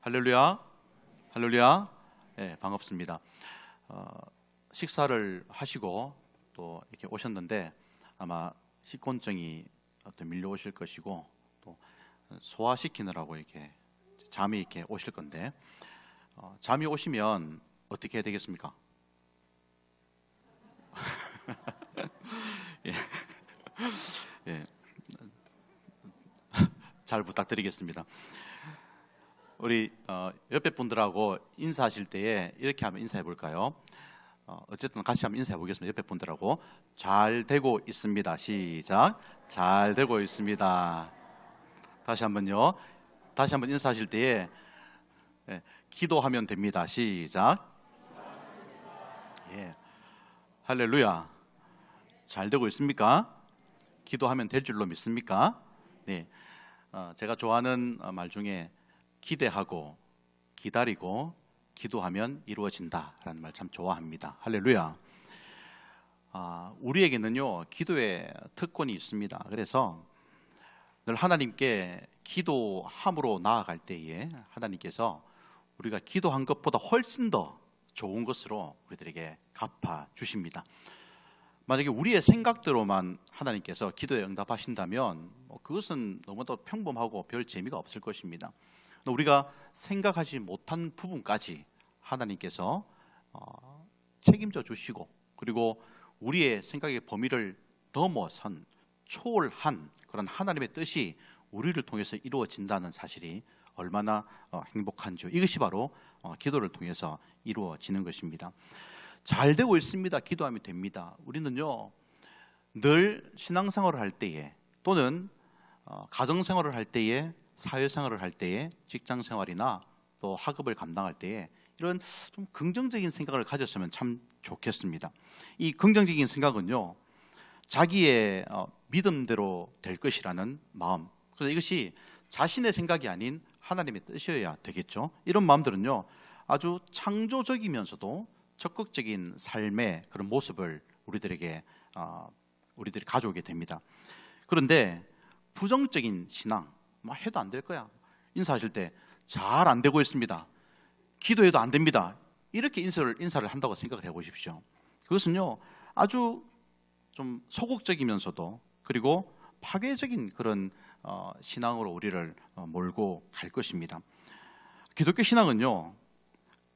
할렐루야, 할렐루야. 네, 반갑습니다. 식사를 하시고 또 이렇게 오셨는데 아마 식곤증이 밀려오실 것이고 또 소화시키느라고 이렇게 잠이 이렇게 오실 건데 잠이 오시면 어떻게 해야 되겠습니까? 예. 예. 잘 부탁드리겠습니다. 우리 옆에 분들하고 인사하실 때에 이렇게 한번 인사해 볼까요? 어쨌든 같이 한번 인사해 보겠습니다. 옆에 분들하고 잘 되고 있습니다. 시작. 잘 되고 있습니다. 다시 한번요. 다시 한번 인사하실 때에 기도하면 됩니다. 시작. 예. 할렐루야. 잘 되고 있습니까? 기도하면 될 줄로 믿습니까? 네. 제가 좋아하는 말 중에 기대하고 기다리고 기도하면 이루어진다라는 말 참 좋아합니다. 할렐루야. 우리에게는요 기도의 특권이 있습니다. 그래서 늘 하나님께 기도함으로 나아갈 때에 하나님께서 우리가 기도한 것보다 훨씬 더 좋은 것으로 우리들에게 갚아 주십니다. 만약에 우리의 생각대로만 하나님께서 기도에 응답하신다면 그것은 너무도 평범하고 별 재미가 없을 것입니다. 우리가 생각하지 못한 부분까지 하나님께서 책임져 주시고 그리고 우리의 생각의 범위를 넘어선 초월한 그런 하나님의 뜻이 우리를 통해서 이루어진다는 사실이 얼마나 행복한지요. 이것이 바로 기도를 통해서 이루어지는 것입니다. 잘 되고 있습니다. 기도하면 됩니다. 우리는요 늘 신앙생활을 할 때에 또는 가정생활을 할 때에 사회생활을 할 때에 직장생활이나 또 학업을 감당할 때에 이런 좀 긍정적인 생각을 가졌으면 참 좋겠습니다. 이 긍정적인 생각은요 자기의 믿음대로 될 것이라는 마음, 그래서 이것이 자신의 생각이 아닌 하나님의 뜻이어야 되겠죠. 이런 마음들은요 아주 창조적이면서도 적극적인 삶의 그런 모습을 우리들이 가져오게 됩니다. 그런데 부정적인 신앙, 해도 안 될 거야, 인사하실 때 잘 안 되고 있습니다, 기도해도 안 됩니다, 이렇게 인사를 한다고 생각을 해보십시오. 그것은요 아주 좀 소극적이면서도 그리고 파괴적인 그런 신앙으로 우리를 몰고 갈 것입니다. 기독교 신앙은요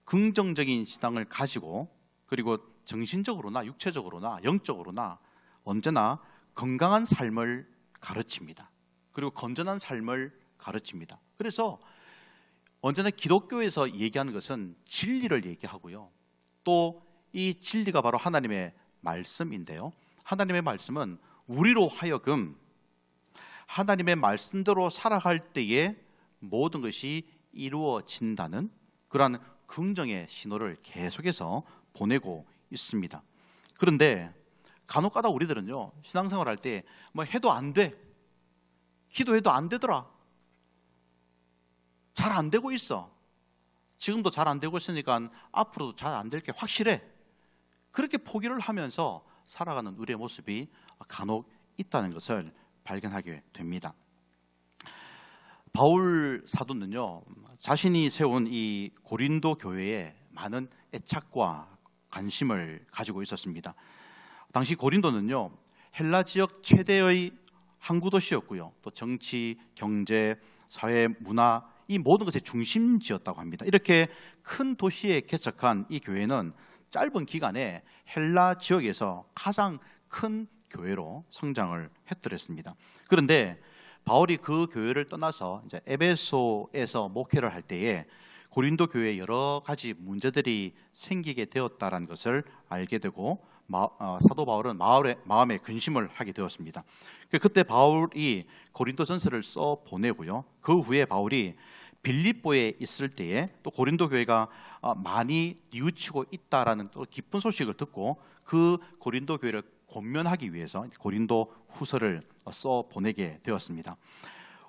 긍정적인 신앙을 가지고 그리고 정신적으로나 육체적으로나 영적으로나 언제나 건강한 삶을 가르칩니다. 그리고 건전한 삶을 가르칩니다. 그래서 언제나 기독교에서 얘기하는 것은 진리를 얘기하고요, 또 이 진리가 바로 하나님의 말씀인데요, 하나님의 말씀은 우리로 하여금 하나님의 말씀대로 살아갈 때에 모든 것이 이루어진다는 그러한 긍정의 신호를 계속해서 보내고 있습니다. 그런데 간혹가다 우리들은요 신앙생활 할 때 해도 안 돼, 기도해도 안 되더라, 잘 안 되고 있어, 지금도 잘 안 되고 있으니까 앞으로도 잘 안 될 게 확실해, 그렇게 포기를 하면서 살아가는 우리의 모습이 간혹 있다는 것을 발견하게 됩니다. 바울 사도는요 자신이 세운 이 고린도 교회에 많은 애착과 관심을 가지고 있었습니다. 당시 고린도는요 헬라 지역 최대의 항구 도시였고요, 또 정치, 경제, 사회, 문화 이 모든 것의 중심지였다고 합니다. 이렇게 큰 도시에 개척한 이 교회는 짧은 기간에 헬라 지역에서 가장 큰 교회로 성장을 했더랬습니다. 그런데 바울이 그 교회를 떠나서 이제 에베소에서 목회를 할 때에 고린도 교회에 여러 가지 문제들이 생기게 되었다는 것을 알게 되고 사도 바울은 마음에 근심을 하게 되었습니다. 그때 바울이 고린도 전서를 써 보내고요, 그 후에 바울이 빌립보에 있을 때에 또 고린도 교회가 많이 뉘우치고 있다라는 또 기쁜 소식을 듣고 그 고린도 교회를 권면하기 위해서 고린도 후서를 써 보내게 되었습니다.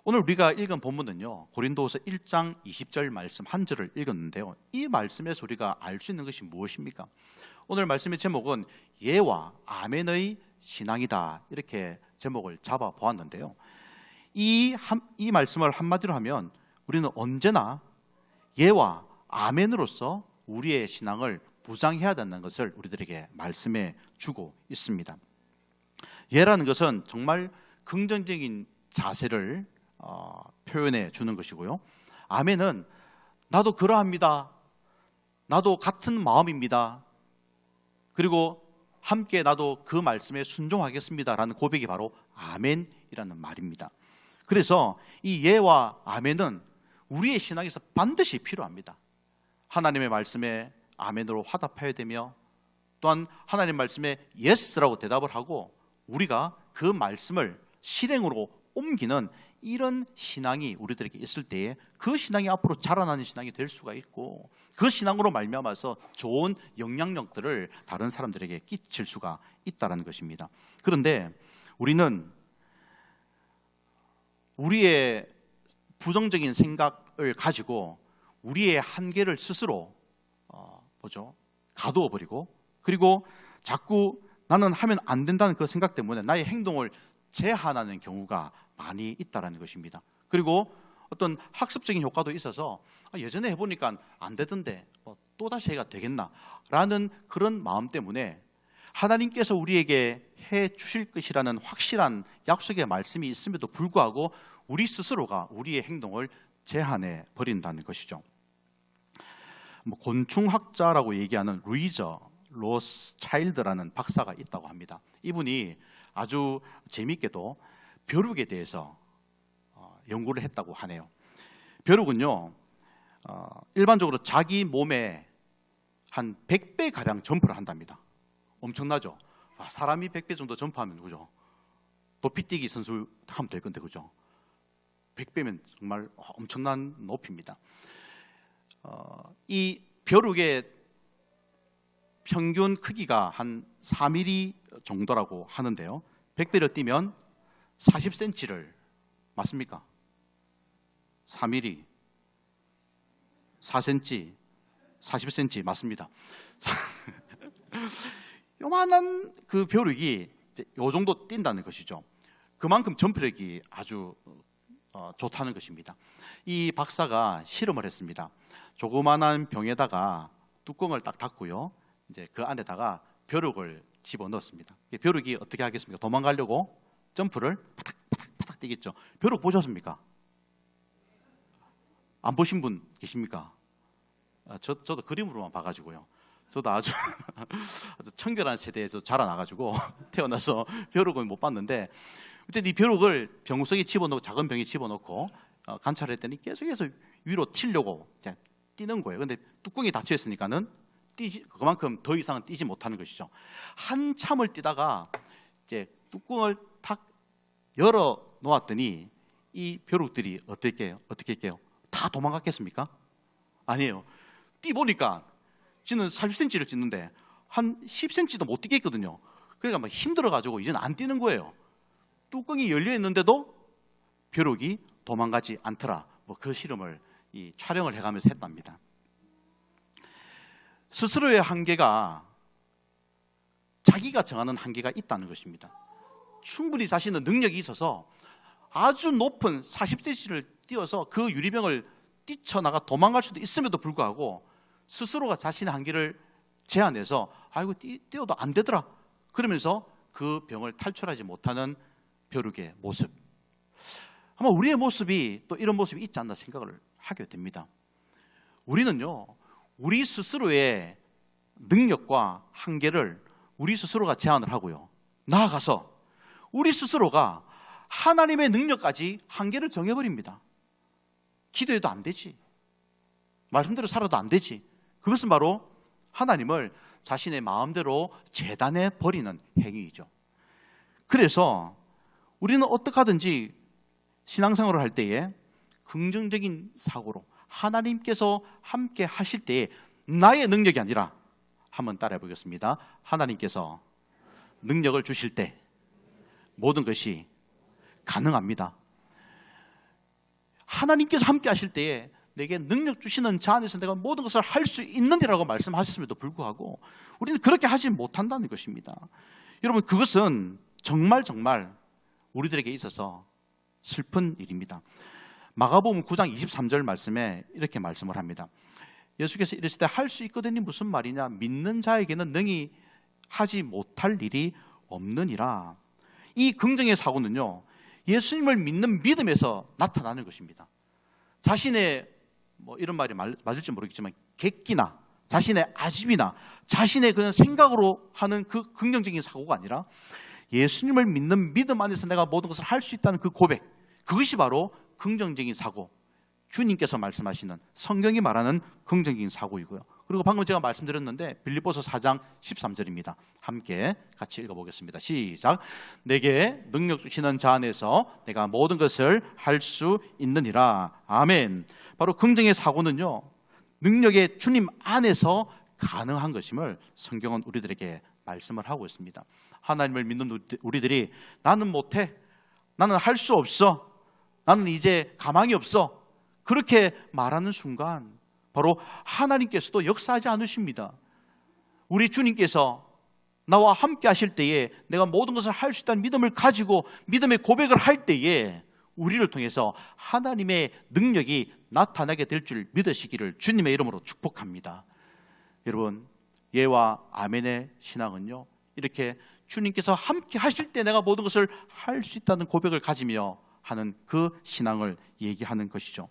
오늘 우리가 읽은 본문은요 고린도후서 1장 20절 말씀 한 절을 읽었는데요, 이 말씀에서 우리가 알 수 있는 것이 무엇입니까? 오늘 말씀의 제목은 예와 아멘의 신앙이다, 이렇게 제목을 잡아 보았는데요, 이 말씀을 한마디로 하면 우리는 언제나 예와 아멘으로서 우리의 신앙을 부장해야 된다는 것을 우리들에게 말씀해 주고 있습니다. 예라는 것은 정말 긍정적인 자세를 표현해 주는 것이고요. 아멘은 나도 그러합니다. 나도 같은 마음입니다. 그리고 함께 나도 그 말씀에 순종하겠습니다라는 고백이 바로 아멘이라는 말입니다. 그래서 이 예와 아멘은 우리의 신앙에서 반드시 필요합니다. 하나님의 말씀에 아멘으로 화답해야 되며, 또한 하나님 말씀에 예스라고 대답을 하고 우리가 그 말씀을 실행으로 옮기는 이런 신앙이 우리들에게 있을 때에 그 신앙이 앞으로 자라나는 신앙이 될 수가 있고, 그 신앙으로 말미암아서 좋은 영향력들을 다른 사람들에게 끼칠 수가 있다는 것입니다. 그런데 우리는 우리의 부정적인 생각을 가지고 우리의 한계를 스스로 가두어 버리고, 그리고 자꾸 나는 하면 안 된다는 그 생각 때문에 나의 행동을 제한하는 경우가 많이 있다는 것입니다. 그리고 어떤 학습적인 효과도 있어서 예전에 해보니까 안 되던데 또다시 해가 되겠나 라는 그런 마음 때문에 하나님께서 우리에게 해 주실 것이라는 확실한 약속의 말씀이 있음에도 불구하고 우리 스스로가 우리의 행동을 제한해 버린다는 것이죠. 곤충학자라고 얘기하는 루이저 로스차일드라는 박사가 있다고 합니다. 이분이 아주 재미있게도 벼룩에 대해서 연구를 했다고 하네요. 벼룩은요, 일반적으로 자기 몸에 한 100배 가량 점프를 한답니다. 엄청나죠? 사람이 100배 정도 점프하면, 그죠? 높이뛰기 선수 하면 될 건데, 그죠? 100배면 정말 엄청난 높이입니다. 이 벼룩의 평균 크기가 한 4mm 정도라고 하는데요. 100배를 뛰면 40cm를, 맞습니까? 4mm, 4cm, 40cm 맞습니다. 요만한 그 벼룩이 요 정도 뛴다는 것이죠. 그만큼 점프력이 아주 좋다는 것입니다. 이 박사가 실험을 했습니다. 조그만한 병에다가 뚜껑을 딱 닫고요, 이제 그 안에다가 벼룩을 집어넣었습니다. 벼룩이 어떻게 하겠습니까? 도망가려고 점프를 파닥파닥 뛰겠죠. 벼룩 보셨습니까? 안 보신 분 계십니까? 저도 그림으로만 봐가지고요. 저도 아주 청결한 세대에서 자라나가지고 태어나서 벼룩은 못 봤는데, 어쨌든 이 벼룩을 병 속에 집어넣고, 작은 병에 집어넣고 관찰을 했더니 계속해서 위로 튀려고 뛰는 거예요. 근데 뚜껑이 닫혀 있으니까는 그만큼 더 이상은 뛰지 못하는 것이죠. 한참을 뛰다가 이제 뚜껑을 탁 열어 놓았더니 이 벼룩들이 어떻게 할게요? 다 도망갔겠습니까? 아니에요. 뛰보니까 지는 40cm를 뛰는데 한 10cm도 못 뛰겠거든요. 그러니까 막 힘들어가지고 이제는 안 뛰는 거예요. 뚜껑이 열려 있는데도 벼룩이 도망가지 않더라. 그 실험을 촬영을 해가면서 했답니다. 스스로의 한계가 자기가 정하는 한계가 있다는 것입니다. 충분히 자신은 능력이 있어서 아주 높은 40cm를 뛰어서 그 유리병을 뛰쳐나가 도망갈 수도 있음에도 불구하고 스스로가 자신의 한계를 제한해서 아이고 뛰어도 안 되더라 그러면서 그 병을 탈출하지 못하는 벼룩의 모습, 아마 우리의 모습이 또 이런 모습이 있지 않나 생각을 하게 됩니다. 우리는요, 우리 스스로의 능력과 한계를 우리 스스로가 제한을 하고요, 나아가서 우리 스스로가 하나님의 능력까지 한계를 정해버립니다. 기도해도 안 되지, 말씀대로 살아도 안 되지. 그것은 바로 하나님을 자신의 마음대로 재단해 버리는 행위이죠. 그래서 우리는 어떻게 하든지 신앙생활을 할 때에 긍정적인 사고로 하나님께서 함께 하실 때에 나의 능력이 아니라, 한번 따라해 보겠습니다. 하나님께서 능력을 주실 때 모든 것이 가능합니다. 하나님께서 함께 하실 때에 내게 능력 주시는 자 안에서 내가 모든 것을 할 수 있느니라고 말씀하셨음에도 불구하고 우리는 그렇게 하지 못한다는 것입니다. 여러분, 그것은 정말 우리들에게 있어서 슬픈 일입니다. 마가복음 9장 23절 말씀에 이렇게 말씀을 합니다. 예수께서 이르실 때 할 수 있거든이 무슨 말이냐? 믿는 자에게는 능히 하지 못할 일이 없느니라. 이 긍정의 사고는요, 예수님을 믿는 믿음에서 나타나는 것입니다. 자신의 이런 말이 맞을지 모르겠지만 객기나 자신의 아집이나 자신의 그런 생각으로 하는 그 긍정적인 사고가 아니라 예수님을 믿는 믿음 안에서 내가 모든 것을 할 수 있다는 그 고백, 그것이 바로 긍정적인 사고, 주님께서 말씀하시는 성경이 말하는 긍정적인 사고이고요. 그리고 방금 제가 말씀드렸는데 빌립보서 4장 13절입니다. 함께 같이 읽어보겠습니다. 시작. 내게 능력 주시는 자 안에서 내가 모든 것을 할 수 있느니라. 아멘. 바로 긍정의 사고는요, 능력의 주님 안에서 가능한 것임을 성경은 우리들에게 말씀을 하고 있습니다. 하나님을 믿는 우리들이 나는 못해, 나는 할 수 없어, 나는 이제 가망이 없어, 그렇게 말하는 순간 바로 하나님께서도 역사하지 않으십니다. 우리 주님께서 나와 함께 하실 때에 내가 모든 것을 할 수 있다는 믿음을 가지고 믿음의 고백을 할 때에 우리를 통해서 하나님의 능력이 나타나게 될 줄 믿으시기를 주님의 이름으로 축복합니다. 여러분, 예와 아멘의 신앙은요, 이렇게 주님께서 함께 하실 때 내가 모든 것을 할 수 있다는 고백을 가지며 하는 그 신앙을 얘기하는 것이죠.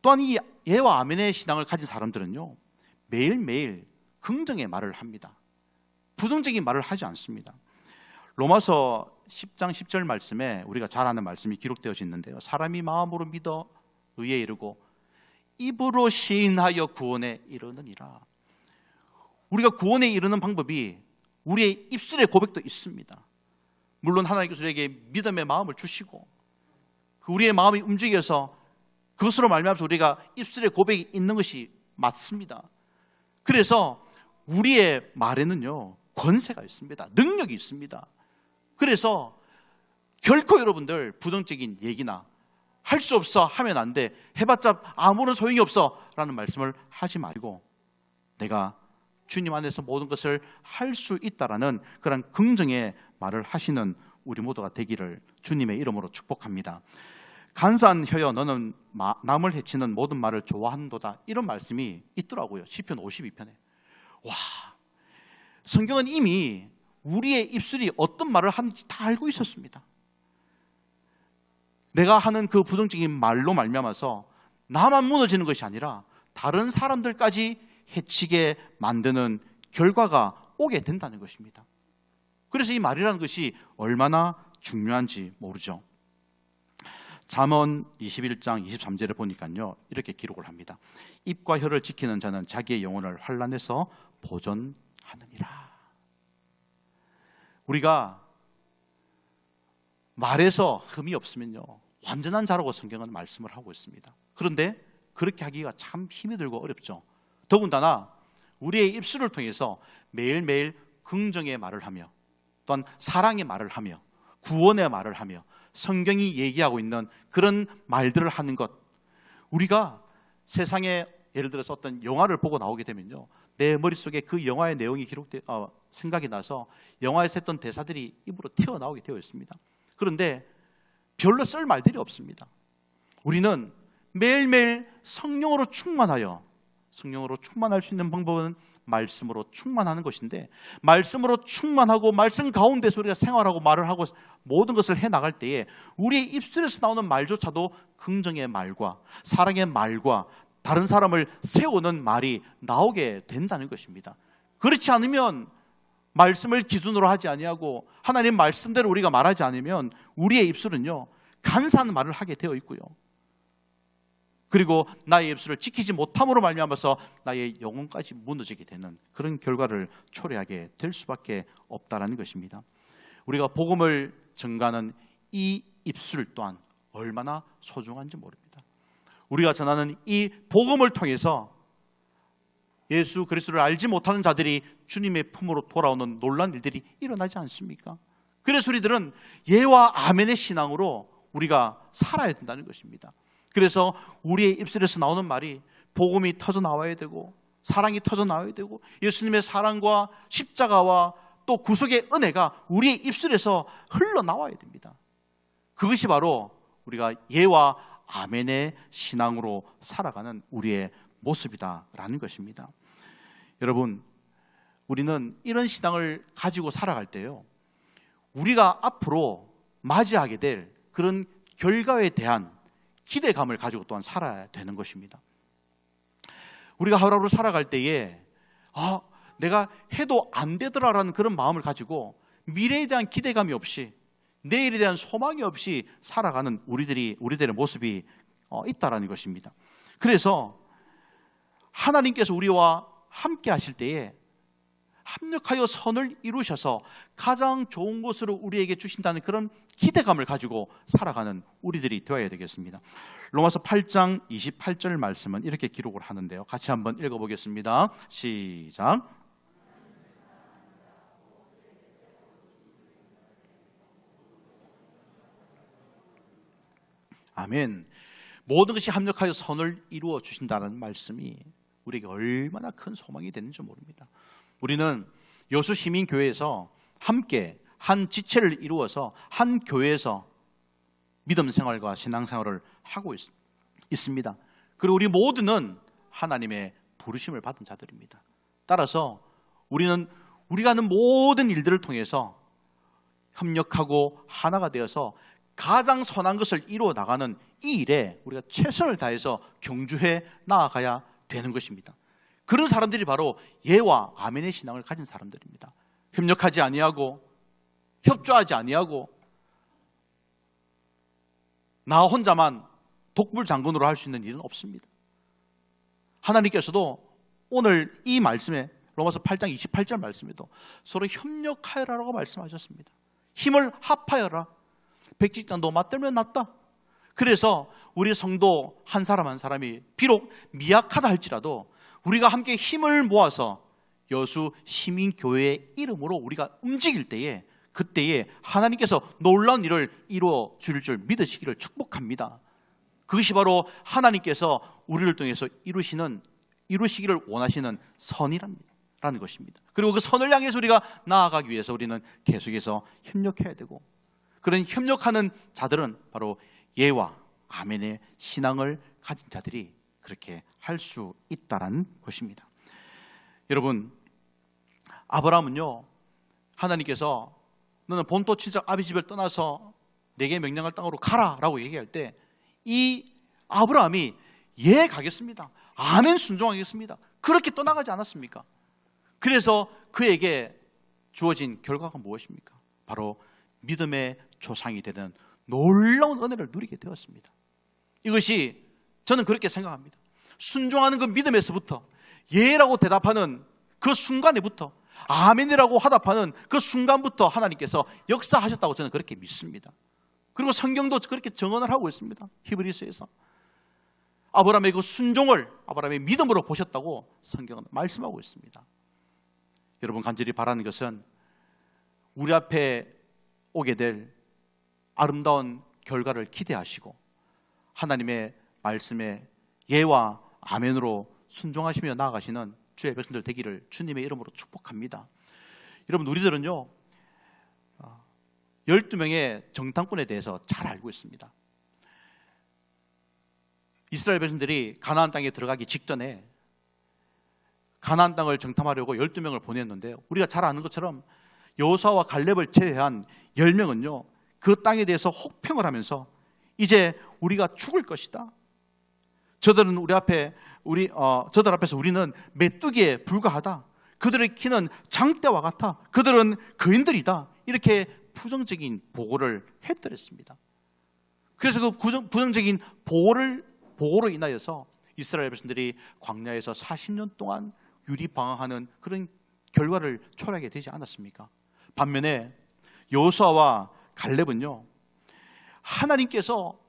또한 이 예와 아멘의 신앙을 가진 사람들은요, 매일매일 긍정의 말을 합니다. 부정적인 말을 하지 않습니다. 로마서 10장 10절 말씀에 우리가 잘 아는 말씀이 기록되어져 있는데요, 사람이 마음으로 믿어 의에 이르고 입으로 시인하여 구원에 이르느니라. 우리가 구원에 이르는 방법이 우리의 입술의 고백도 있습니다. 물론 하나님께서 우리에게 믿음의 마음을 주시고 그 우리의 마음이 움직여서 그것으로 말미암아서 우리가 입술의 고백이 있는 것이 맞습니다. 그래서 우리의 말에는요, 권세가 있습니다. 능력이 있습니다. 그래서 결코 여러분들 부정적인 얘기나 할 수 없어 하면 안 돼, 해봤자 아무런 소용이 없어 라는 말씀을 하지 말고 내가 주님 안에서 모든 것을 할 수 있다라는 그런 긍정의 말을 하시는 우리 모두가 되기를 주님의 이름으로 축복합니다. 간사한 혀여 너는 남을 해치는 모든 말을 좋아한도다, 이런 말씀이 있더라고요. 시편 52편에. 와, 성경은 이미 우리의 입술이 어떤 말을 하는지 다 알고 있었습니다. 내가 하는 그 부정적인 말로 말미암아서 나만 무너지는 것이 아니라 다른 사람들까지 해치게 만드는 결과가 오게 된다는 것입니다. 그래서 이 말이라는 것이 얼마나 중요한지 모르죠. 잠언 21장 23절에 보니까요, 이렇게 기록을 합니다. 입과 혀를 지키는 자는 자기의 영혼을 환난에서 보존하느니라. 우리가 말에서 흠이 없으면요, 완전한 자라고 성경은 말씀을 하고 있습니다. 그런데 그렇게 하기가 참 힘이 들고 어렵죠. 더군다나 우리의 입술을 통해서 매일매일 긍정의 말을 하며 또한 사랑의 말을 하며 구원의 말을 하며 성경이 얘기하고 있는 그런 말들을 하는 것, 우리가 세상에 예를 들어서 어떤 영화를 보고 나오게 되면요, 내 머릿속에 그 영화의 내용이 생각이 나서 영화에서 했던 대사들이 입으로 튀어나오게 되어 있습니다. 그런데 별로 쓸 말들이 없습니다. 우리는 매일매일 성령으로 충만하여, 성령으로 충만할 수 있는 방법은 말씀으로 충만하는 것인데, 말씀으로 충만하고 말씀 가운데서 우리가 생활하고 말을 하고 모든 것을 해나갈 때에 우리의 입술에서 나오는 말조차도 긍정의 말과 사랑의 말과 다른 사람을 세우는 말이 나오게 된다는 것입니다. 그렇지 않으면, 말씀을 기준으로 하지 아니하고 하나님 말씀대로 우리가 말하지 않으면 우리의 입술은요, 간사한 말을 하게 되어 있고요, 그리고 나의 입술을 지키지 못함으로 말미암아서 나의 영혼까지 무너지게 되는 그런 결과를 초래하게 될 수밖에 없다라는 것입니다. 우리가 복음을 전가하는 이 입술 또한 얼마나 소중한지 모릅니다. 우리가 전하는 이 복음을 통해서 예수 그리스도를 알지 못하는 자들이 주님의 품으로 돌아오는 놀라운 일들이 일어나지 않습니까? 그래서 우리들은 예와 아멘의 신앙으로 우리가 살아야 된다는 것입니다. 그래서 우리의 입술에서 나오는 말이 복음이 터져 나와야 되고 사랑이 터져 나와야 되고 예수님의 사랑과 십자가와 또 구속의 은혜가 우리의 입술에서 흘러나와야 됩니다. 그것이 바로 우리가 예와 아멘의 신앙으로 살아가는 우리의 모습이다라는 것입니다. 여러분, 우리는 이런 신앙을 가지고 살아갈 때요, 우리가 앞으로 맞이하게 될 그런 결과에 대한 기대감을 가지고 또한 살아야 되는 것입니다. 우리가 하루하루 살아갈 때에 내가 해도 안 되더라라는 그런 마음을 가지고 미래에 대한 기대감이 없이, 내일에 대한 소망이 없이 살아가는 우리들의 모습이 있다라는 것입니다. 그래서 하나님께서 우리와 함께 하실 때에 합력하여 선을 이루셔서 가장 좋은 것으로 우리에게 주신다는 그런 기대감을 가지고 살아가는 우리들이 되어야 되겠습니다. 로마서 8장 28절 말씀은 이렇게 기록을 하는데요, 같이 한번 읽어보겠습니다. 시작. 아멘. 모든 것이 합력하여 선을 이루어 주신다는 말씀이 우리에게 얼마나 큰 소망이 되는지 모릅니다. 우리는 여수 시민교회에서 함께 한 지체를 이루어서 한 교회에서 믿음 생활과 신앙 생활을 하고 있습니다. 그리고 우리 모두는 하나님의 부르심을 받은 자들입니다. 따라서 우리는 우리가 하는 모든 일들을 통해서 협력하고 하나가 되어서 가장 선한 것을 이루어 나가는 이 일에 우리가 최선을 다해서 경주해 나아가야 되는 것입니다. 그런 사람들이 바로 예와 아멘의 신앙을 가진 사람들입니다. 협력하지 아니하고 협조하지 아니하고 나 혼자만 독불장군으로 할 수 있는 일은 없습니다. 하나님께서도 오늘 이 말씀에 로마서 8장 28절 말씀에도 서로 협력하여라라고 말씀하셨습니다. 힘을 합하여라. 백직장도 맞들면 낫다. 그래서 우리 성도 한 사람 한 사람이 비록 미약하다 할지라도 우리가 함께 힘을 모아서 여수 시민교회의 이름으로 우리가 움직일 때에, 그때에 하나님께서 놀라운 일을 이루어 주실 줄 믿으시기를 축복합니다. 그것이 바로 하나님께서 우리를 통해서 이루시기를 원하시는 선이라는 것입니다. 그리고 그 선을 향해서 우리가 나아가기 위해서 우리는 계속해서 협력해야 되고, 그런 협력하는 자들은 바로 예와 아멘의 신앙을 가진 자들이 그렇게 할 수 있다라는 것입니다. 여러분, 아브라함은요, 하나님께서 너는 본토 친척 아비 집을 떠나서 내게 명령할 땅으로 가라라고 얘기할 때 이 아브라함이 예 가겠습니다, 아멘 순종하겠습니다, 그렇게 떠나가지 않았습니까? 그래서 그에게 주어진 결과가 무엇입니까? 바로 믿음의 조상이 되는 놀라운 은혜를 누리게 되었습니다. 이것이 저는 그렇게 생각합니다. 순종하는 그 믿음에서부터, 예라고 대답하는 그 순간에부터, 아멘이라고 화답하는 그 순간부터 하나님께서 역사하셨다고 저는 그렇게 믿습니다. 그리고 성경도 그렇게 증언을 하고 있습니다. 히브리서에서 아브라함의 그 순종을 아브라함의 믿음으로 보셨다고 성경은 말씀하고 있습니다. 여러분, 간절히 바라는 것은 우리 앞에 오게 될 아름다운 결과를 기대하시고 하나님의 말씀에 예와 아멘으로 순종하시며 나아가시는 주의 백성들 되기를 주님의 이름으로 축복합니다. 여러분, 우리들은요 12명의 정탐꾼에 대해서 잘 알고 있습니다. 이스라엘 백성들이 가나안 땅에 들어가기 직전에 가나안 땅을 정탐하려고 12명을 보냈는데, 우리가 잘 아는 것처럼 여호수아와 갈렙을 제외한 10명은요 그 땅에 대해서 혹평을 하면서 이제 우리가 죽을 것이다, 저들 앞에서 우리는 메뚜기에 불과하다, 그들의 키는 장대와 같아, 그들은 거인들이다, 이렇게 부정적인 보고를 했더랬습니다. 그래서 그 부정적인 보고로 인하여서 이스라엘 백성들이 광야에서 40년 동안 유리방황하는 그런 결과를 초래하게 되지 않았습니까? 반면에 여호수아와 갈렙은요, 하나님께서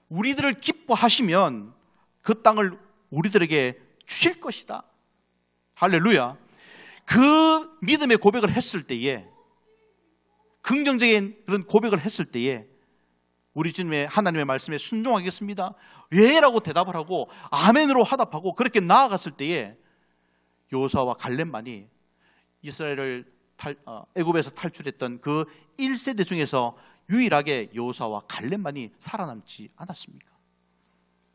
우리들을 기뻐하시면 그 땅을 우리들에게 주실 것이다, 할렐루야, 그 믿음의 고백을 했을 때에, 긍정적인 그런 고백을 했을 때에 우리 주님의 하나님의 말씀에 순종하겠습니다, 예라고 대답을 하고 아멘으로 화답하고 그렇게 나아갔을 때에 여호수아와 갈렙만이 이스라엘을 애굽에서 탈출했던 그 1세대 중에서 유일하게 여호수아와 갈렙만이 살아남지 않았습니까?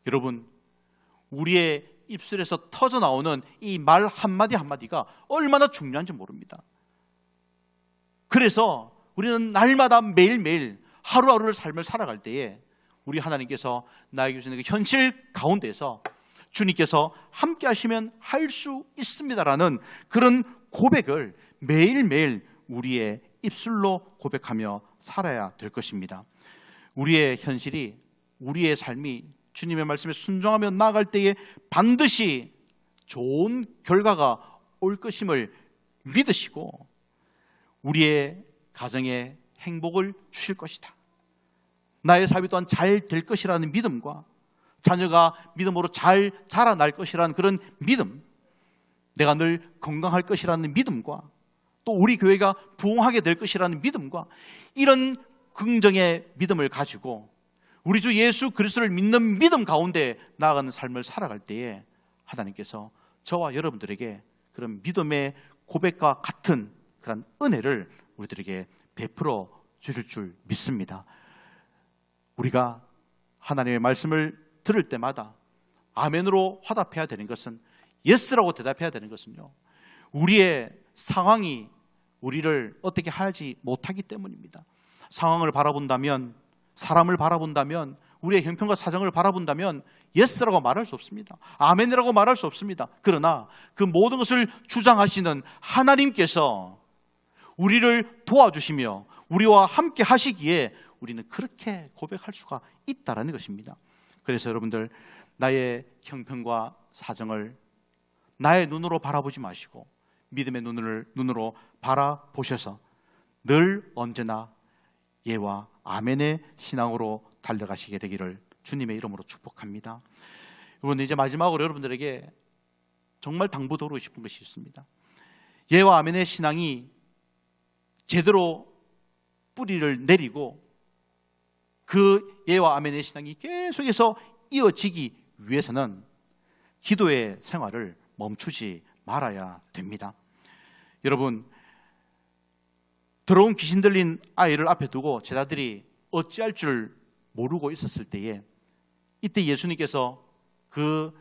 여러분, 우리의 입술에서 터져 나오는 이 말 한마디 한마디가 얼마나 중요한지 모릅니다. 그래서 우리는 날마다 매일매일 하루하루를 삶을 살아갈 때에 우리 하나님께서 나에게 주시는 그 현실 가운데서 주님께서 함께 하시면 할 수 있습니다라는 그런 고백을 매일매일 우리의 입술로 고백하며 살아야 될 것입니다. 우리의 현실이, 우리의 삶이 주님의 말씀에 순종하며 나아갈 때에 반드시 좋은 결과가 올 것임을 믿으시고 우리의 가정에 행복을 주실 것이다, 나의 삶이 또한 잘 될 것이라는 믿음과 자녀가 믿음으로 잘 자라날 것이라는 그런 믿음, 내가 늘 건강할 것이라는 믿음과 또 우리 교회가 부흥하게 될 것이라는 믿음과 이런 긍정의 믿음을 가지고 우리 주 예수 그리스도를 믿는 믿음 가운데 나아가는 삶을 살아갈 때에 하나님께서 저와 여러분들에게 그런 믿음의 고백과 같은 그런 은혜를 우리들에게 베풀어 주실 줄 믿습니다. 우리가 하나님의 말씀을 들을 때마다 아멘으로 화답해야 되는 것은, 예스라고 대답해야 되는 것은요, 우리의 상황이 우리를 어떻게 하지 못하기 때문입니다. 상황을 바라본다면, 사람을 바라본다면, 우리의 형편과 사정을 바라본다면 예스라고 말할 수 없습니다. 아멘이라고 말할 수 없습니다. 그러나 그 모든 것을 주장하시는 하나님께서 우리를 도와주시며 우리와 함께 하시기에 우리는 그렇게 고백할 수가 있다는 것입니다. 그래서 여러분들, 나의 형편과 사정을 나의 눈으로 바라보지 마시고 믿음의 눈으로 바라보셔서 늘 언제나 예와 아멘의 신앙으로 달려가시게 되기를 주님의 이름으로 축복합니다. 여러분, 이제 마지막으로 여러분들에게 정말 당부드리고 싶은 것이 있습니다. 예와 아멘의 신앙이 제대로 뿌리를 내리고 그 예와 아멘의 신앙이 계속해서 이어지기 위해서는 기도의 생활을 멈추지 말아야 됩니다. 여러분, 더러운 귀신 들린 아이를 앞에 두고 제자들이 어찌할 줄 모르고 있었을 때에 이때 예수님께서 그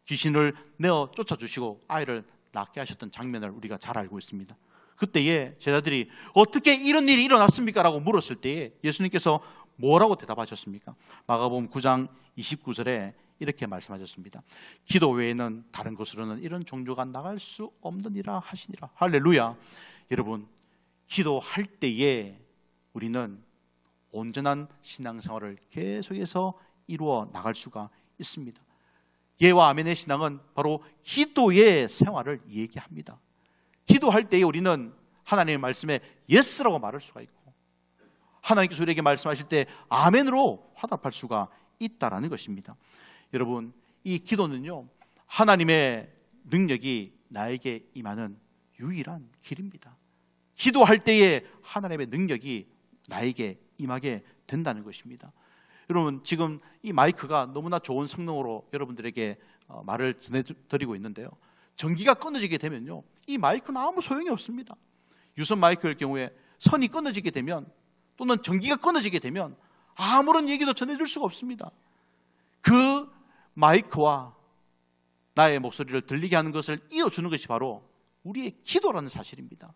귀신을 내어 쫓아주시고 아이를 낫게 하셨던 장면을 우리가 잘 알고 있습니다. 그때에 제자들이 어떻게 이런 일이 일어났습니까? 라고 물었을 때에 예수님께서 뭐라고 대답하셨습니까? 마가복음 9장 29절에 이렇게 말씀하셨습니다. 기도 외에는 다른 것으로는 이런 종교가 나갈 수 없느니라 하시니라. 할렐루야. 여러분, 기도할 때에 우리는 온전한 신앙생활을 계속해서 이루어 나갈 수가 있습니다. 예와 아멘의 신앙은 바로 기도의 생활을 얘기합니다. 기도할 때에 우리는 하나님의 말씀에 예스라고 말할 수가 있고 하나님께서 우리에게 말씀하실 때 아멘으로 화답할 수가 있다라는 것입니다. 여러분, 이 기도는요, 하나님의 능력이 나에게 임하는 유일한 길입니다. 기도할 때에 하나님의 능력이 나에게 임하게 된다는 것입니다. 여러분, 지금 이 마이크가 너무나 좋은 성능으로 여러분들에게 말을 전해드리고 있는데요, 전기가 끊어지게 되면요, 이 마이크는 아무 소용이 없습니다. 유선 마이크일 경우에 선이 끊어지게 되면 또는 전기가 끊어지게 되면 아무런 얘기도 전해줄 수가 없습니다. 그 마이크와 나의 목소리를 들리게 하는 것을 이어주는 것이 바로 우리의 기도라는 사실입니다.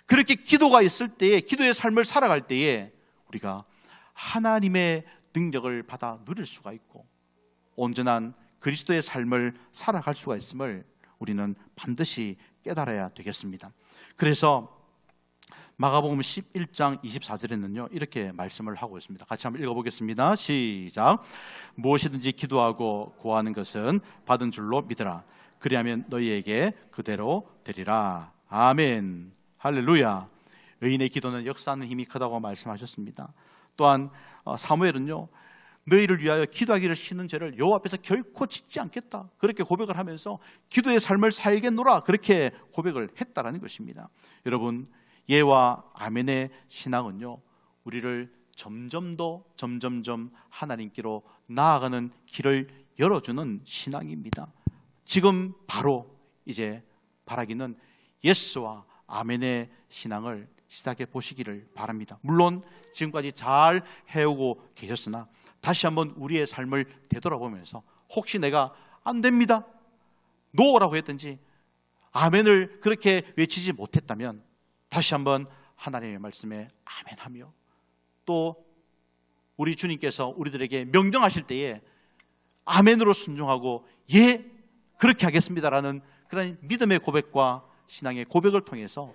그렇게 기도가 있을 때에, 기도의 삶을 살아갈 때에 우리가 하나님의 능력을 받아 누릴 수가 있고 온전한 그리스도의 삶을 살아갈 수가 있음을 우리는 반드시 깨달아야 되겠습니다. 그래서 마가복음 11장 24절에는요 이렇게 말씀을 하고 있습니다. 같이 한번 읽어보겠습니다. 시작. 무엇이든지 기도하고 구하는 것은 받은 줄로 믿으라. 그리하면 너희에게 그대로 되리라. 아멘. 할렐루야. 의인의 기도는 역사하는 힘이 크다고 말씀하셨습니다. 또한 사무엘은요, 너희를 위하여 기도하기를 싫은 죄를 여호와 앞에서 결코 짓지 않겠다, 그렇게 고백을 하면서 기도의 삶을 살겠노라, 그렇게 고백을 했다라는 것입니다. 여러분, 예와 아멘의 신앙은요, 우리를 점점 하나님께로 나아가는 길을 열어주는 신앙입니다. 지금 바로 이제 바라기는 예스와 아멘의 신앙을 시작해 보시기를 바랍니다. 물론 지금까지 잘 해오고 계셨으나 다시 한번 우리의 삶을 되돌아보면서 혹시 내가 안 됩니다, 노라고 했든지 아멘을 그렇게 외치지 못했다면 다시 한번 하나님의 말씀에 아멘하며, 또 우리 주님께서 우리들에게 명령하실 때에 아멘으로 순종하고 예 그렇게 하겠습니다라는 그런 믿음의 고백과 신앙의 고백을 통해서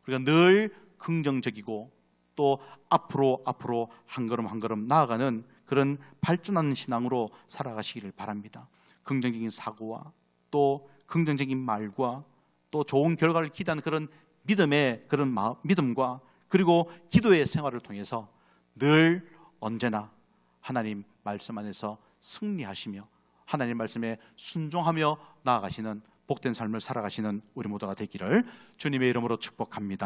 우리가 늘 긍정적이고 또 앞으로 한 걸음 한 걸음 나아가는 그런 발전하는 신앙으로 살아가시기를 바랍니다. 긍정적인 사고와 또 긍정적인 말과 또 좋은 결과를 기대하는 그런 믿음의 그런 믿음과 그리고 기도의 생활을 통해서 늘 언제나 하나님 말씀 안에서 승리하시며 하나님 말씀에 순종하며 나아가시는 복된 삶을 살아가시는 우리 모두가 되기를 주님의 이름으로 축복합니다.